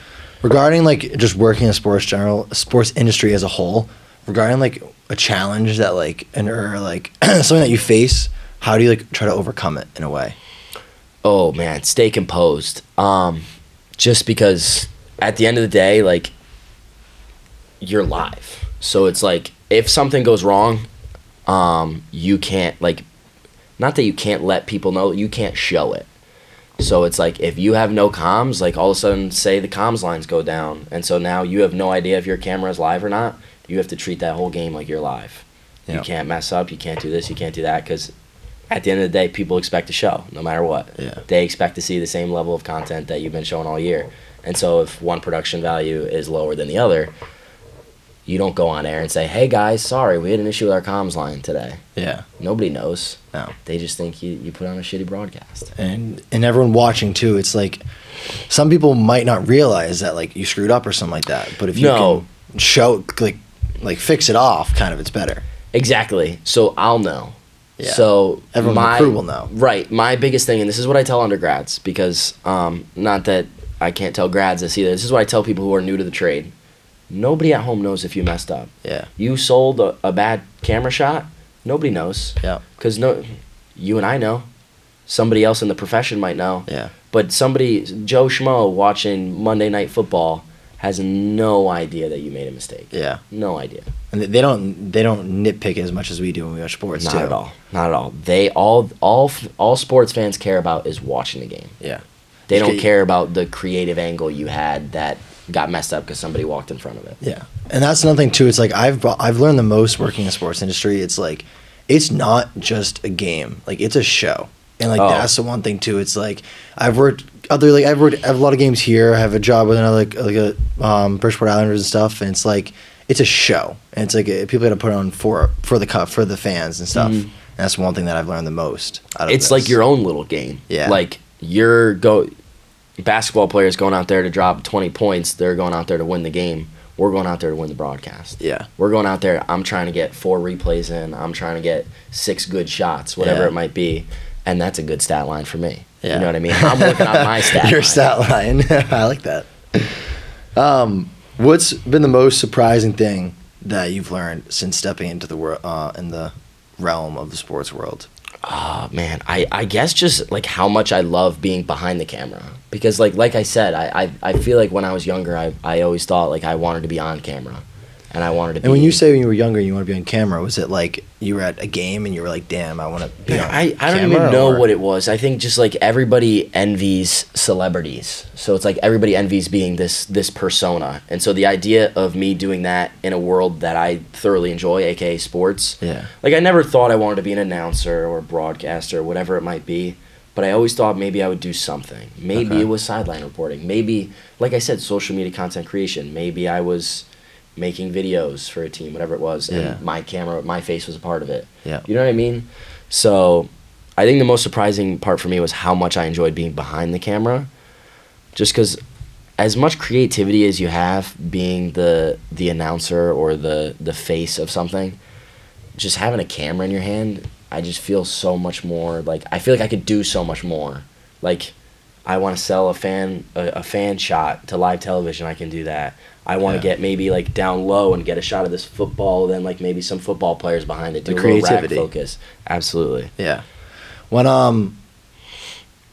Regarding like just working in sports industry as a whole, regarding like a challenge that like, or like something that you face, how do you like try to overcome it in a way? Oh man, stay composed. Just because at the end of the day, like, you're live. So it's like, if something goes wrong, you can't, like, not that you can't let people know, you can't show it. So it's like, if you have no comms, like, all of a sudden, say the comms lines go down, and so now you have no idea if your camera is live or not, you have to treat that whole game like you're live. Yep. You can't mess up, you can't do this, you can't do that, because at the end of the day, people expect a show, no matter what. Yeah. They expect to see the same level of content that you've been showing all year. And so if one production value is lower than the other, you don't go on air and say, hey guys, sorry, we had an issue with our comms line today. Yeah. Nobody knows. No. They just think you put on a shitty broadcast. And everyone watching too, it's like some people might not realize that like you screwed up or something like that. But if you can show like fix it off, kind of, it's better. Exactly. So I'll know. Yeah. So everyone in the crew will know. Right. My biggest thing, and this is what I tell undergrads, because not that I can't tell grads this either. This is what I tell people who are new to the trade. Nobody at home knows if you messed up. Yeah. You sold a bad camera shot. Nobody knows. Yeah. Because you and I know. Somebody else in the profession might know. Yeah. But somebody, Joe Schmo, watching Monday Night Football, has no idea that you made a mistake. Yeah. No idea. And they don't nitpick as much as we do when we watch sports. Not too. at all. Not at all. They all sports fans care about is watching the game. Yeah. They don't care about the creative angle you had that got messed up because somebody walked in front of it. Yeah. And that's another thing too. It's like I've learned the most working in the sports industry. It's like it's not just a game. Like it's a show. And like that's the one thing too. It's like I've worked I have a lot of games here. I have a job with another like a Bridgeport Islanders and stuff, and it's like it's a show. And it's like people got to put on for the fans and stuff. And that's one thing that I've learned the most out of it's this. like your own little game. Yeah. Like basketball players going out there to drop 20 points, they're going out there to win the game. we're going out there to win the broadcast. Yeah. We're going out there, I'm trying to get 4 replays in, I'm trying to get 6 good shots, whatever it might be, and that's a good stat line for me. Yeah. You know what I mean? I'm working on my stat line. Your stat line. I like that. What's been the most surprising thing that you've learned since stepping into the in the realm of the sports world? Oh, man, I guess just, like, how much I love being behind the camera. Because, like I said, I feel like when I was younger, I always thought, like, I wanted to be on camera. And I wanted to be... And when you say when you were younger you want to be on camera, was it like you were at a game and you were like, damn, I want to be on camera? I don't even know what it was. I think just, like, everybody envies celebrities. So it's like everybody envies being this persona. And so the idea of me doing that in a world that I thoroughly enjoy, a.k.a. sports, like, I never thought I wanted to be an announcer or a broadcaster or whatever it might be. But I always thought maybe I would do something. Maybe it was sideline reporting. Maybe, like I said, social media content creation. Maybe I was making videos for a team, whatever it was, and my face was a part of it. Yeah. You know what I mean? So I think the most surprising part for me was how much I enjoyed being behind the camera. Just because as much creativity as you have being the announcer or the face of something, just having a camera in your hand, I just feel so much more, like, I feel like I could do so much more. Like, I want to sell a fan shot to live television, I can do that. I want to get maybe, like, down low and get a shot of this football, then, like, maybe some football players behind it. Do the creativity. Rack focus. Absolutely. Yeah. When,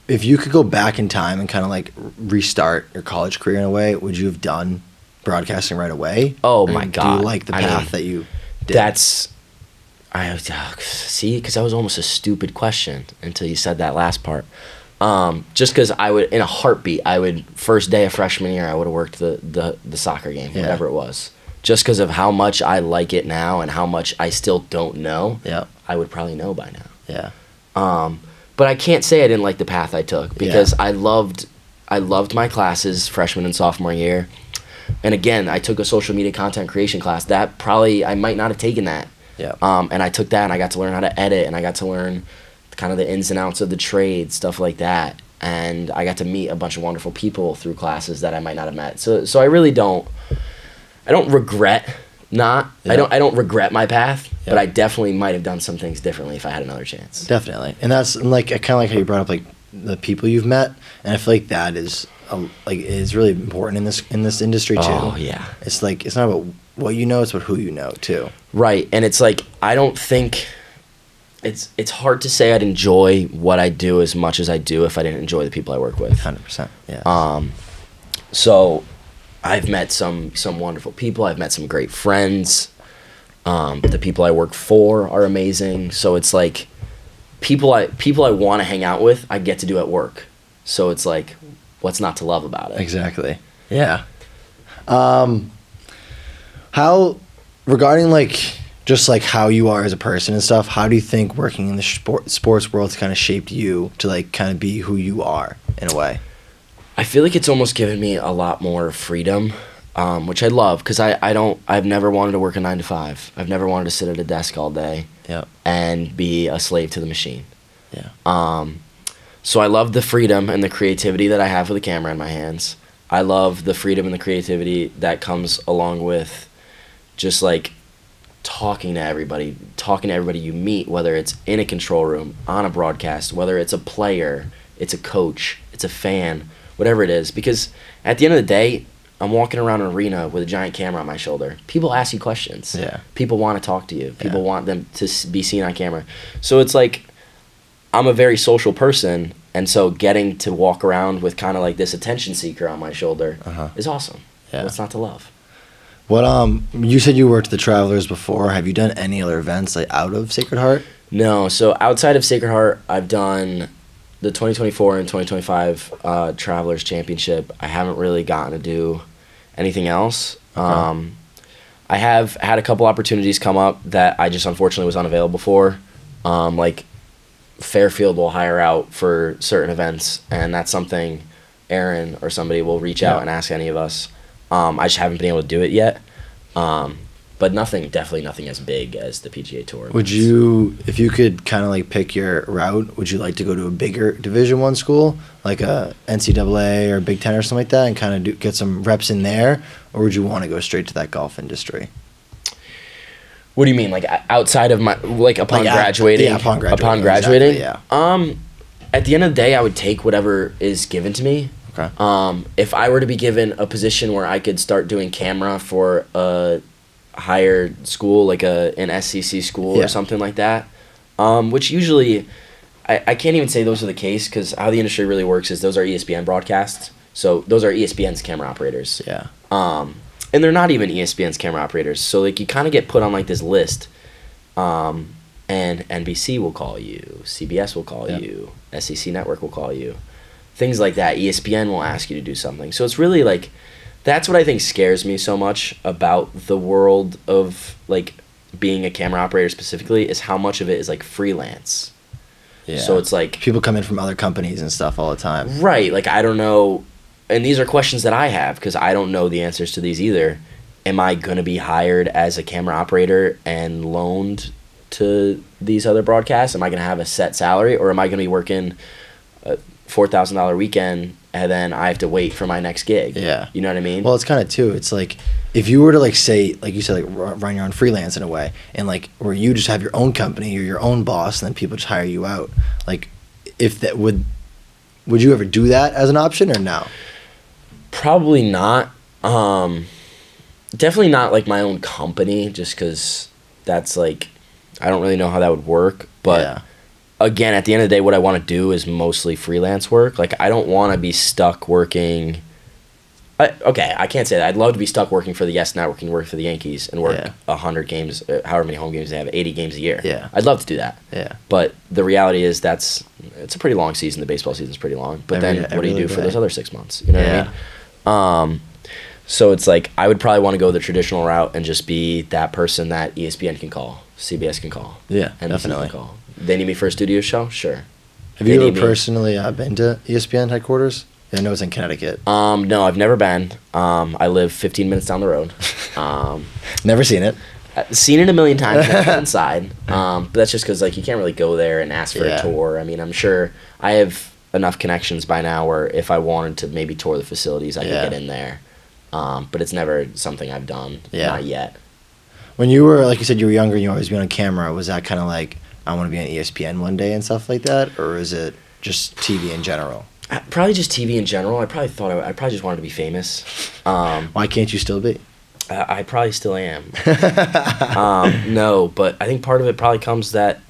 if you could go back in time and kind of, like, restart your college career in a way, would you have done broadcasting right away? Oh, my God. Do you like the path that you did? See, because that was almost a stupid question until you said that last part. Just because I would, in a heartbeat, first day of freshman year, I would have worked the soccer game, whatever it was. Just because of how much I like it now and how much I still don't know, I would probably know by now. Yeah. But I can't say I didn't like the path I took because I loved my classes freshman and sophomore year. And again, I took a social media content creation class. That probably, I might not have taken that. Yeah. And I took that and I got to learn how to edit and I got to learn kind of the ins and outs of the trade, stuff like that. And I got to meet a bunch of wonderful people through classes that I might not have met. So I really don't regret I don't regret my path, but I definitely might have done some things differently if I had another chance. Definitely. And that's like kind of like how you brought up like the people you've met, and I feel like that is is really important in this industry too. Oh yeah. It's like it's not about what you know, it's about who you know too. Right. And it's like I don't think it's hard to say I'd enjoy what I do as much as I do if I didn't enjoy the people I work with. 100%. Yeah. So I've met some wonderful people. I've met some great friends. The people I work for are amazing. So it's like people I want to hang out with, I get to do at work. So it's like, what's not to love about it? Exactly. Yeah. How regarding like just like how you are as a person and stuff, how do you think working in the sports world has kind of shaped you to like kind of be who you are in a way? I feel like it's almost given me a lot more freedom, which I love because I've never wanted to work a 9 to 5. I've never wanted to sit at a desk all day and be a slave to the machine. Yeah. So I love the freedom and the creativity that I have with the camera in my hands. I love the freedom and the creativity that comes along with just like talking to everybody you meet, whether it's in a control room, on a broadcast, whether it's a player, it's a coach, it's a fan, whatever it is. Because at the end of the day, I'm walking around an arena with a giant camera on my shoulder. People ask you questions. Yeah. People want to talk to you. People want them to be seen on camera. So it's like I'm a very social person, and so getting to walk around with kind of like this attention seeker on my shoulder is awesome. Yeah. What's not to love? What you said you worked at the Travelers before. Have you done any other events like out of Sacred Heart? No. So outside of Sacred Heart, I've done the 2024 and 2025 Travelers Championship. I haven't really gotten to do anything else. Okay. I have had a couple opportunities come up that I just unfortunately was unavailable for. Like Fairfield will hire out for certain events, and that's something Aaron or somebody will reach out and ask any of us. I just haven't been able to do it yet. But definitely nothing as big as the PGA Tour. Would you, if you could kind of like pick your route, would you like to go to a bigger Division I school, like a NCAA or Big Ten or something like that, and kind of get some reps in there? or would you want to go straight to that golf industry? What do you mean, like outside of my upon graduating? Yeah, upon graduating. Upon graduating, Exactly, yeah. At the end of the day, I would take whatever is given to me. Okay. If I were to be given a position where I could start doing camera for a higher school, like an SCC school or something like that, which usually I can't even say those are the case, because how the industry really works is those are ESPN broadcasts. So those are ESPN's camera operators. Yeah. And they're not even ESPN's camera operators. So like you kind of get put on like this list. And NBC will call you, CBS will call you, SEC Network will call you, things like that. ESPN will ask you to do something. So it's really like, that's what I think scares me so much about the world of like being a camera operator specifically, is how much of it is like freelance. Yeah. So it's like people come in from other companies and stuff all the time. Right. Like I don't know, and these are questions that I have because I don't know the answers to these either. Am I going to be hired as a camera operator and loaned to these other broadcasts? Am I going to have a set salary, or am I going to be working a $4,000 weekend and then I have to wait for my next gig? Yeah. You know what I mean? Well, it's kind of too, it's like if you were to like say, like you said, like run your own freelance in a way, and like where you just have your own company, you're your own boss, and then people just hire you out. Like if that would you ever do that as an option or no? Probably not. Definitely not like my own company, just because that's like, I don't really know how that would work. But again, at the end of the day, what I want to do is mostly freelance work. Like I don't want to be stuck working. I can't say that. I'd love to be stuck working for the Yes Network and work for the Yankees and work 100 games, however many home games they have, 80 games a year. Yeah. I'd love to do that. Yeah. But the reality is it's a pretty long season. The baseball season's pretty long. But then what do you do for those other 6 months? You know what I mean? So it's like I would probably want to go the traditional route and just be that person that ESPN can call, CBS can call. Yeah, NBC definitely. Can call. They need me for a studio show? Sure. Have you ever personally been to ESPN headquarters? I know it's in Connecticut. No, I've never been. I live 15 minutes down the road. Never seen it. Seen it a million times inside. But that's just because like you can't really go there and ask for a tour. I mean, I'm sure I have enough connections by now where if I wanted to maybe tour the facilities, I could get in there. But it's never something I've done. Not yet. When you were, like you said, you were younger and you always been on camera, was that kind of like, I want to be on ESPN one day and stuff like that? Or is it just TV in general? Probably just TV in general. I probably just wanted to be famous. Why can't you still be? I probably still am. No, but I think part of it probably comes that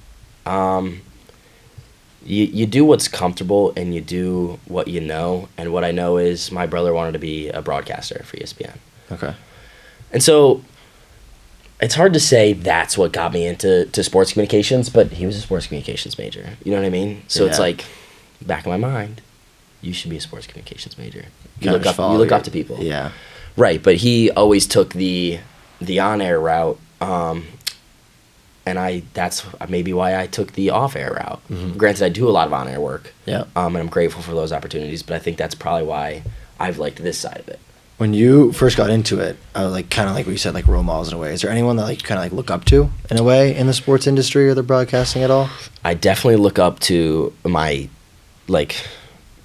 you do what's comfortable and you do what you know. And what I know is my brother wanted to be a broadcaster for ESPN. Okay. And so it's hard to say that's what got me into sports communications, but he was a sports communications major. You know what I mean? So it's like, back in my mind, you should be a sports communications major. You look up to people. Yeah. Right, but he always took the on-air route, and that's maybe why I took the off-air route. Mm-hmm. Granted, I do a lot of on-air work, and I'm grateful for those opportunities, but I think that's probably why I've liked this side of it. When you first got into it, like kind of like what you said, like role models in a way, is there anyone that like you kind of like look up to in a way in the sports industry or the broadcasting at all? I definitely look up to my like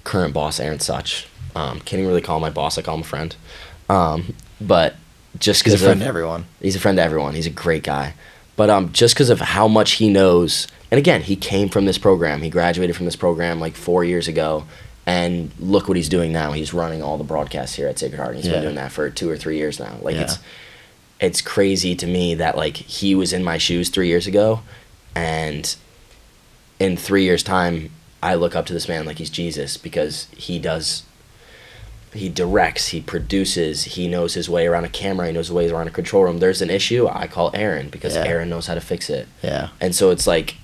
current boss, Aaron Such. Can't even really call him my boss, I call him a friend. But just because he's a friend to everyone. He's a friend to everyone. He's a great guy. But just because of how much he knows, and again, he came from this program. He graduated from this program like 4 years ago, and look what he's doing now. He's running all the broadcasts here at Sacred Heart. And he's been doing that for 2 or 3 years now. Like it's crazy to me that like he was in my shoes 3 years ago, and in 3 years' time, I look up to this man like he's Jesus, because he directs, he produces, he knows his way around a camera, he knows his way around a control room. There's an issue, I call Aaron, because Aaron knows how to fix it. Yeah. And so it's like,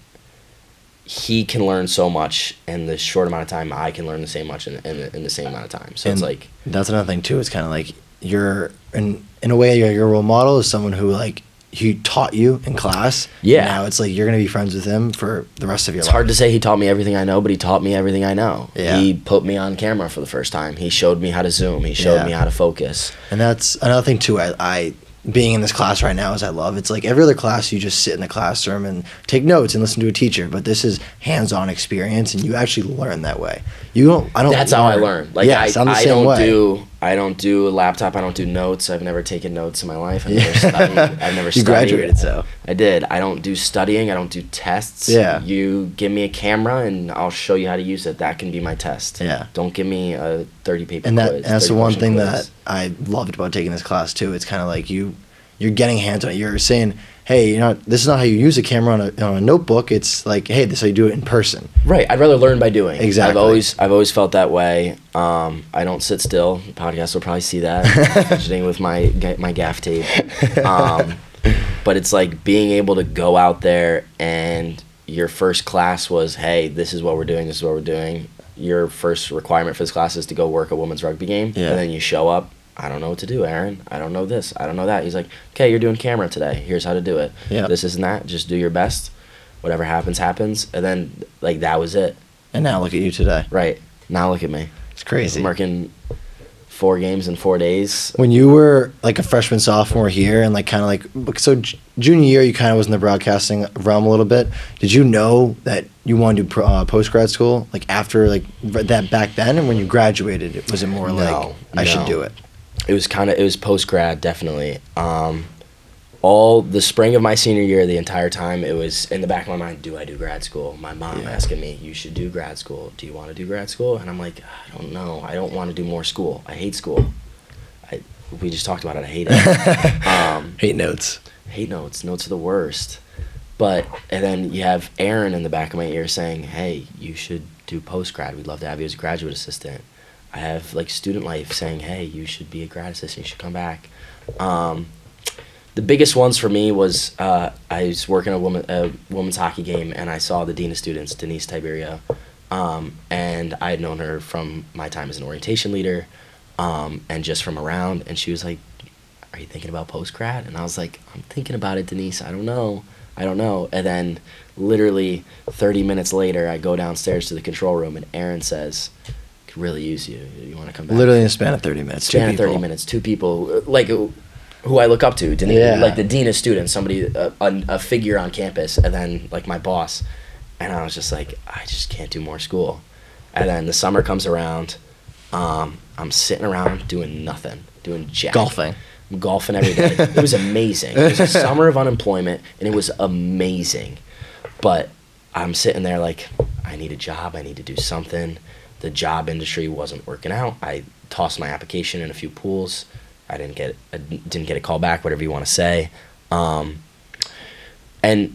he can learn so much in the short amount of time. I can learn the same much in the same amount of time. So it's like, that's another thing too. It's kind of like you're in a way your role model is someone who like he taught you in class. Yeah. Now it's like you're gonna be friends with him for the rest of your life. It's hard to say he taught me everything I know, but he taught me everything I know. Yeah. He put me on camera for the first time. He showed me how to zoom. He showed me how to focus. And that's another thing too. I being in this class right now, as I love, it's like every other class you just sit in the classroom and take notes and listen to a teacher, but this is hands-on experience and you actually learn that way. That's how I learn. Like I don't I don't do a laptop. I don't do notes. I've never taken notes in my life. I've never studied. I've never You studied. graduated, so. I did. I don't do studying. I don't do tests. Yeah. You give me a camera and I'll show you how to use it. That can be my test. Yeah. Don't give me a 30-paper And quiz. that's the 30 one question thing quiz. that I loved about taking this class too. It's kind of like you're getting hands on it. You're saying, hey, this is not how you use a camera on a notebook. It's like, hey, this is how you do it in person. Right. I'd rather learn by doing. Exactly. I've always felt that way. I don't sit still. The podcast will probably see that. Fidgeting with my gaff tape. But it's like being able to go out there and your first class was, hey, this is what we're doing. This is what we're doing. Your first requirement for this class is to go work a women's rugby game. Yeah. And then you show up. I don't know what to do, Aaron. I don't know this. I don't know that. He's like, okay, you're doing camera today. Here's how to do it. Yeah. This isn't that. Just do your best. Whatever happens, happens. And then, like, that was it. And now look at you today. Right. Now look at me. It's crazy. I'm working 4 games in 4 days. When you were like a freshman, sophomore here, and like kind of like junior year, you kind of was in the broadcasting realm a little bit. Did you know that you wanted to do post grad school like after like that back then, and when you graduated, was it more like I should do it? It was post grad, definitely. All the spring of my senior year, the entire time, it was in the back of my mind, do I do grad school? My mom asking me, you should do grad school. Do you want to do grad school? And I'm like, I don't know. I don't want to do more school. I hate school. We just talked about it. I hate it. Hate notes. Hate notes. Notes are the worst. And then you have Aaron in the back of my ear saying, hey, you should do post grad. We'd love to have you as a graduate assistant. I have like Student Life saying, hey, you should be a grad assistant. You should come back. The biggest ones for me was I was working a women's hockey game, and I saw the dean of students, Denise Tiberio, and I had known her from my time as an orientation leader, and just from around. And she was like, "Are you thinking about post grad?" And I was like, "I'm thinking about it, Denise. I don't know." And then, literally 30 minutes later, I go downstairs to the control room, and Aaron says, "Could really use you. You want to come back?" Literally in a span of 30 minutes. Span of 30 minutes. 2 people like who I look up to, like the dean of students, somebody, a figure on campus, and then like my boss. And I was just like, I just can't do more school. And then the summer comes around, I'm sitting around doing nothing, doing jack. Golfing. I'm golfing every day. It was amazing. It was a summer of unemployment, and it was amazing. But I'm sitting there like, I need a job. I need to do something. The job industry wasn't working out. I tossed my application in a few pools. I didn't get a call back, whatever you want to say. And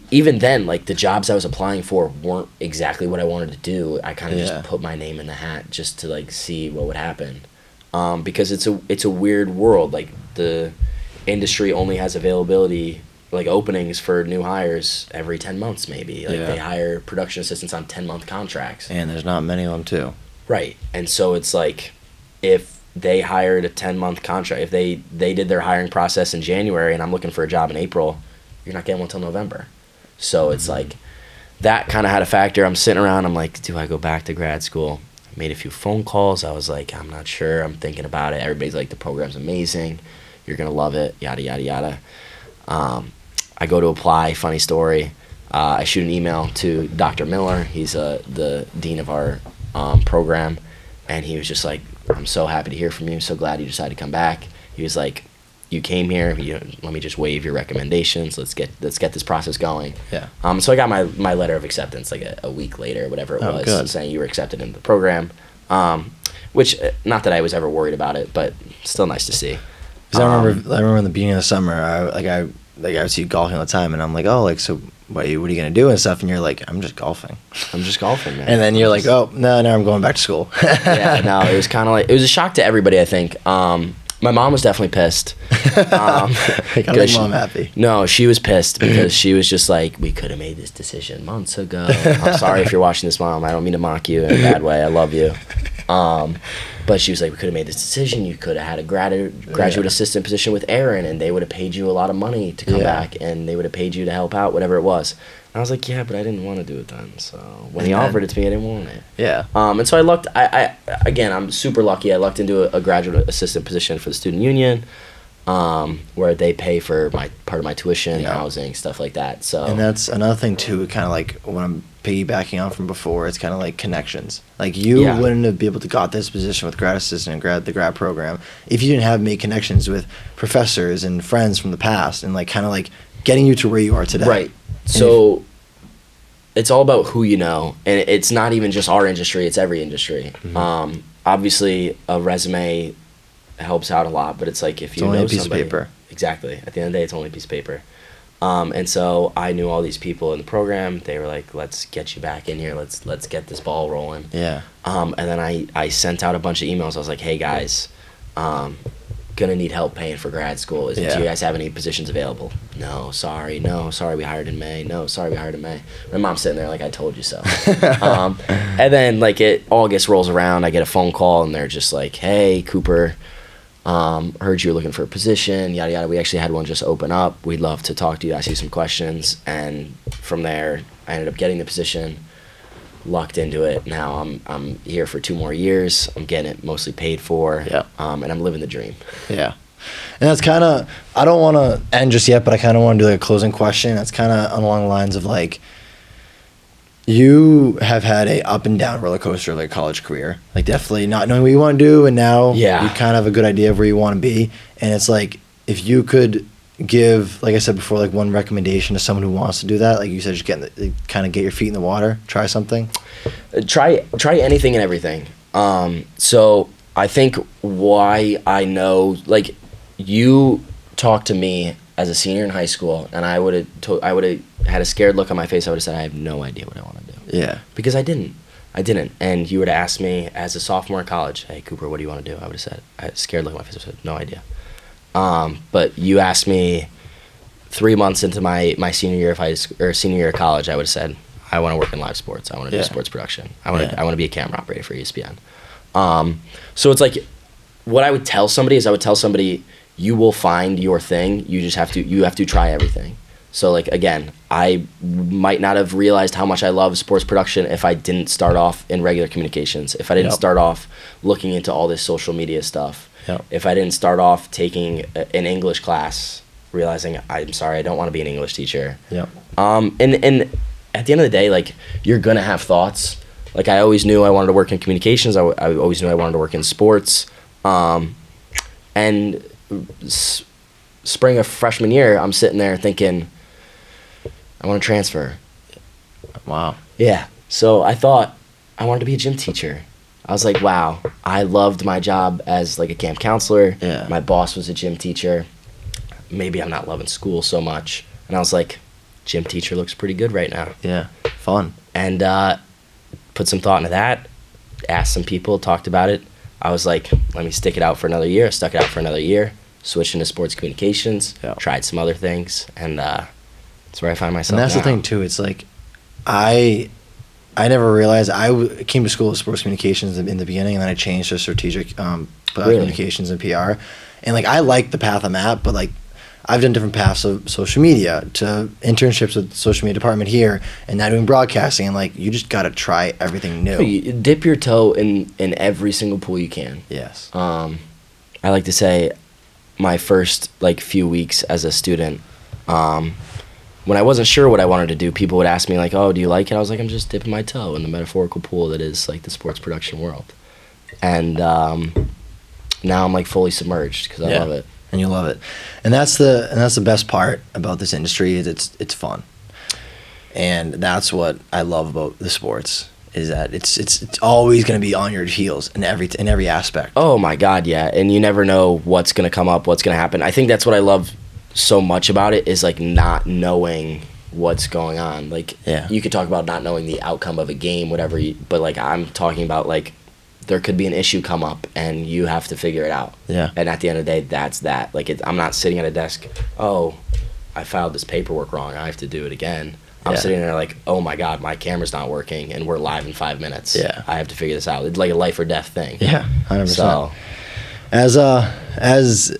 even then, like the jobs I was applying for weren't exactly what I wanted to do. I kind of just put my name in the hat just to like see what would happen. Because it's a weird world. Like the industry only has availability, like openings for new hires every 10 months maybe. Like they hire production assistants on 10-month contracts. And there's not many of them too. Right. And so it's like if they hired a 10-month contract, if they did their hiring process in January and I'm looking for a job in April, you're not getting one till November. So it's like that kind of had a factor. I'm sitting around, I'm like, do I go back to grad school? I made a few phone calls. I was like, I'm not sure. I'm thinking about it. Everybody's like, the program's amazing. You're going to love it, yada, yada, yada. I go to apply, funny story. I shoot an email to Dr. Miller. He's the dean of our program. And he was just like, I'm so happy to hear from you. So glad you decided to come back. He was like, you came here. Let me just waive your recommendations. Let's get this process going. Yeah. So I got my letter of acceptance like a week later, whatever it was, good. saying you were accepted into the program. Which not that I was ever worried about it, but still nice to see. Because I remember in the beginning of the summer, I would see you golfing all the time, and I'm like, oh, like so. What are you gonna do and stuff? And you're like, I'm just golfing. I'm just golfing, man. And then you're like, oh no, I'm going back to school. Yeah, no, it was kind of like it was a shock to everybody. I think my mom was definitely pissed. I gotta make mom happy. No, she was pissed because she was just like, we could have made this decision months ago. I'm sorry if you're watching this, Mom. I don't mean to mock you in a bad way. I love you. But she was like, we could have made this decision. You could have had a graduate assistant position with Aaron, and they would have paid you a lot of money to come back, and they would have paid you to help out, whatever it was. And I was like, yeah, but I didn't want to do it then. So when he offered it to me, I didn't want it. Yeah. And so I lucked. Again, I'm super lucky. I lucked into a graduate assistant position for the student union, where they pay for part of my tuition, housing, stuff like that. So. And that's another thing too. Kind of like when I'm piggybacking on from before, it's kind of like connections. Like you wouldn't have been able to got this position with grad assistant and the grad program if you didn't have made connections with professors and friends from the past and like kind of like getting you to where you are today. Right. So it's all about who you know, and it's not even just our industry, it's every industry. Mm-hmm. Obviously a resume helps out a lot, but it's like if you know somebody. It's only a piece of paper. Exactly. At the end of the day, it's only a piece of paper. And so I knew all these people in the program. They were like, let's get you back in here. Let's get this ball rolling. Yeah. And then I sent out a bunch of emails. I was like, hey guys, gonna need help paying for grad school. Do you guys have any positions available? No, sorry, we hired in May. No, sorry, we hired in May. My mom's sitting there like, I told you so. And then like August rolls around, I get a phone call and they're just like, hey, Cooper, heard you were looking for a position, yada yada. We actually had one just open up. We'd love to talk to you, ask you some questions. And from there, I ended up getting the position, lucked into it. Now I'm here for 2 more years. I'm getting it mostly paid for. Yeah. And I'm living the dream. Yeah. And that's kind of, I don't want to end just yet, but I kind of want to do like a closing question. That's kind of along the lines of like, you have had a up and down roller coaster like college career, like definitely not knowing what you want to do, and now you kind of have a good idea of where you want to be. And it's like, if you could give, like I said before, like one recommendation to someone who wants to do that, like you said, just kind of get your feet in the water, try something. Try anything and everything. So I think why I know, like you talked to me as a senior in high school, and I would have had a scared look on my face. I would have said, I have no idea what I want to do. Yeah. Because I didn't. And you would have asked me as a sophomore in college, hey, Cooper, what do you want to do? I would have said, I had a scared look on my face. I said, no idea. But you asked me 3 months into my senior year of college, I would have said, I want to work in live sports. I want to do sports production. I want to be a camera operator for ESPN. So it's like, what I would tell somebody is you will find your thing. You have to try everything. So like, again, I might not have realized how much I love sports production if I didn't start off in regular communications, if I didn't start off looking into all this social media stuff, if I didn't start off taking an English class, realizing, I'm sorry, I don't want to be an English teacher. And at the end of the day, like, you're going to have thoughts. Like, I always knew I wanted to work in communications. I always knew I wanted to work in sports. And spring of freshman year, I'm sitting there thinking, I want to transfer. Wow. Yeah. So I thought I wanted to be a gym teacher. I was like, wow, I loved my job as like a camp counselor. Yeah. My boss was a gym teacher. Maybe I'm not loving school so much. And I was like, gym teacher looks pretty good right now. Yeah. Fun. And put some thought into that, asked some people, talked about it. I was like, let me stick it out for another year. I stuck it out for another year, switched into sports communications, tried some other things, and that's where I find myself. And that's now. The thing too. It's like, I never realized came to school with sports communications in the beginning, and then I changed to strategic communications and PR. And like, I like the path I'm at, but like, I've done different paths of social media to internships with the social media department here, and now doing broadcasting. And like, you just got to try everything new. You dip your toe in every single pool you can. Yes. I like to say, my first like few weeks as a student, when I wasn't sure what I wanted to do, people would ask me like, "Oh, do you like it?" I was like, "I'm just dipping my toe in the metaphorical pool that is like the sports production world," and now I'm like fully submerged because I love it. And you love it, and that's the best part about this industry is it's fun, and that's what I love about the sports is that it's always going to be on your heels in every aspect. Oh my God, yeah, and you never know what's going to come up, what's going to happen. I think that's what I love so much about it is like not knowing what's going on. Like, you could talk about not knowing the outcome of a game, whatever, but like I'm talking about like there could be an issue come up and you have to figure it out. Yeah. And at the end of the day, that's that. Like, I'm not sitting at a desk, oh, I filed this paperwork wrong, I have to do it again. I'm sitting there like, oh my God, my camera's not working and we're live in 5 minutes. Yeah. I have to figure this out. It's like a life or death thing. Yeah, 100%. So, as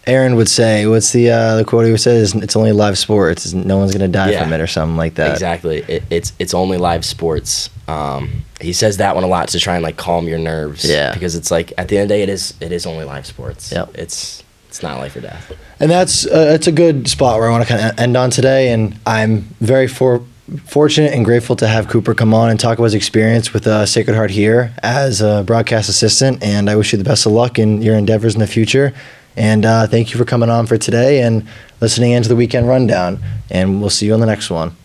Aaron would say, what's the quote he would say? It's only live sports. No one's gonna die from it or something like that. Exactly. It's only live sports. He says that one a lot to try and like calm your nerves. Yeah. Because it's like at the end of the day, it is only live sports. Yep. It's not life or death. And that's it's a good spot where I want to kind of end on today. And I'm very fortunate and grateful to have Cooper come on and talk about his experience with Sacred Heart here as a broadcast assistant. And I wish you the best of luck in your endeavors in the future. And thank you for coming on for today and listening into the Weekend Rundown. And we'll see you on the next one.